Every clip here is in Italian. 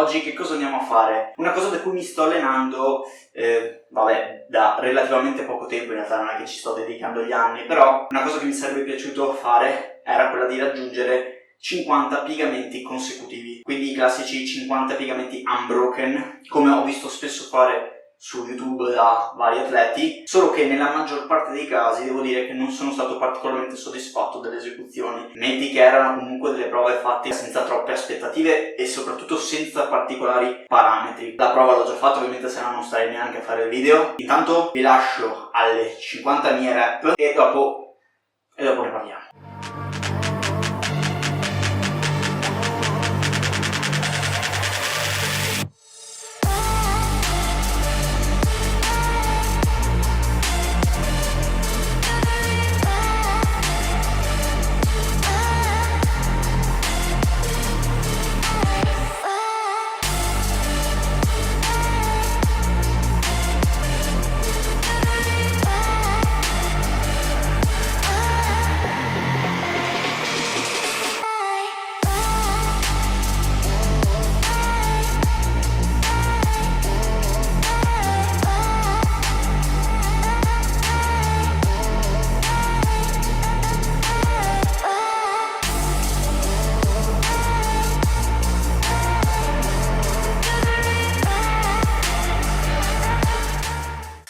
oggi che cosa andiamo a fare? Una cosa da cui mi sto allenando, da relativamente poco tempo, in realtà non è che ci sto dedicando gli anni, però una cosa che mi sarebbe piaciuto fare era quella di raggiungere 50 piegamenti consecutivi, quindi i classici 50 piegamenti unbroken, come ho visto spesso fare su YouTube da vari atleti, solo che nella maggior parte dei casi devo dire che non sono stato particolarmente soddisfatto delle esecuzioni. Metti che erano comunque delle prove fatte senza troppe aspettative e soprattutto senza particolari parametri. La prova l'ho già fatta, ovviamente se no non starei neanche a fare il video. Intanto vi lascio alle 50 mie rep e dopo ne parliamo.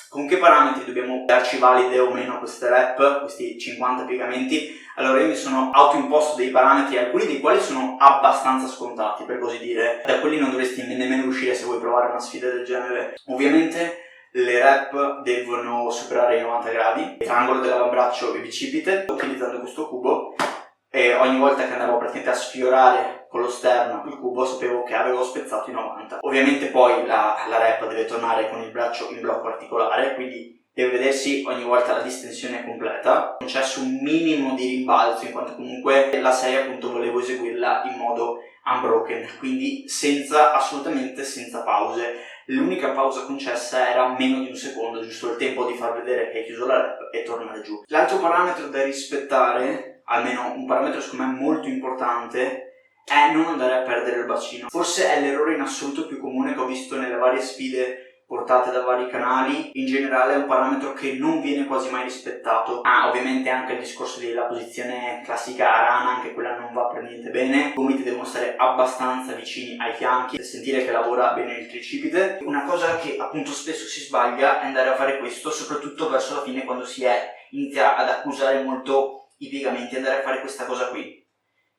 Con che parametri dobbiamo darci valide o meno queste rep, questi 50 piegamenti? Allora io mi sono autoimposto dei parametri, alcuni dei quali sono abbastanza scontati, per così dire. Da quelli non dovresti nemmeno uscire se vuoi provare una sfida del genere. Ovviamente le rep devono superare i 90 gradi, il triangolo dell'avambraccio e bicipite, utilizzando questo cubo, e ogni volta che andavo praticamente a sfiorare con lo sterno il cubo sapevo che avevo spezzato i 90. Ovviamente poi la rep deve tornare con il braccio in blocco articolare, quindi deve vedersi ogni volta la distensione completa, concesso un minimo di rimbalzo in quanto comunque la serie appunto volevo eseguirla in modo unbroken, quindi assolutamente senza pause. L'unica pausa concessa era meno di un secondo, giusto il tempo di far vedere che hai chiuso la rep e tornare giù. L'altro parametro da rispettare, almeno un parametro secondo me molto importante, è non andare a perdere il bacino. Forse è l'errore in assoluto più comune che ho visto nelle varie sfide portate da vari canali. In generale è un parametro che non viene quasi mai rispettato. Ovviamente anche il discorso della posizione classica a rana, anche quella non va per niente bene. I gomiti devono stare abbastanza vicini ai fianchi per sentire che lavora bene il tricipite. Una cosa che appunto spesso si sbaglia è andare a fare questo, soprattutto verso la fine, quando inizia ad accusare molto i piegamenti, andare a fare questa cosa qui.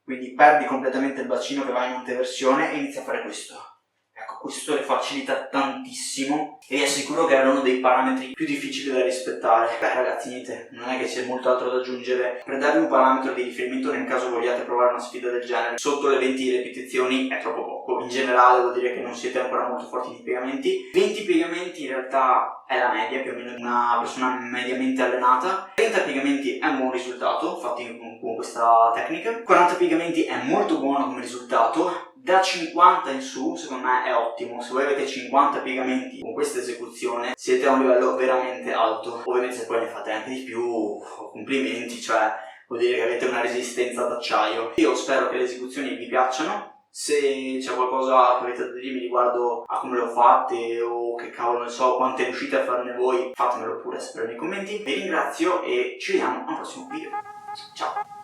Quindi perdi completamente il bacino che va in anteversione e inizi a fare questo. Ecco, questo le facilita tantissimo e vi assicuro che era uno dei parametri più difficili da rispettare. Ragazzi, niente, non è che c'è molto altro da aggiungere. Per darvi un parametro di riferimento nel caso vogliate provare una sfida del genere, sotto le 20 ripetizioni è troppo poco. In generale vuol dire che non siete ancora molto forti di piegamenti. 20 piegamenti in realtà è la media più o meno di una persona mediamente allenata. 30 piegamenti è un buon risultato fatti con questa tecnica. 40 piegamenti è molto buono come risultato. Da 50 in su secondo me è ottimo. Se voi avete 50 piegamenti con questa esecuzione siete a un livello veramente alto. Ovviamente se poi ne fate anche di più, complimenti, cioè vuol dire che avete una resistenza d'acciaio. Io spero che le esecuzioni vi piacciono. Se c'è qualcosa che avete da dirmi riguardo a come le ho fatte o che cavolo ne so, quante riuscite a farne voi, fatemelo pure sapere nei commenti. Vi ringrazio e ci vediamo al prossimo video. Ciao!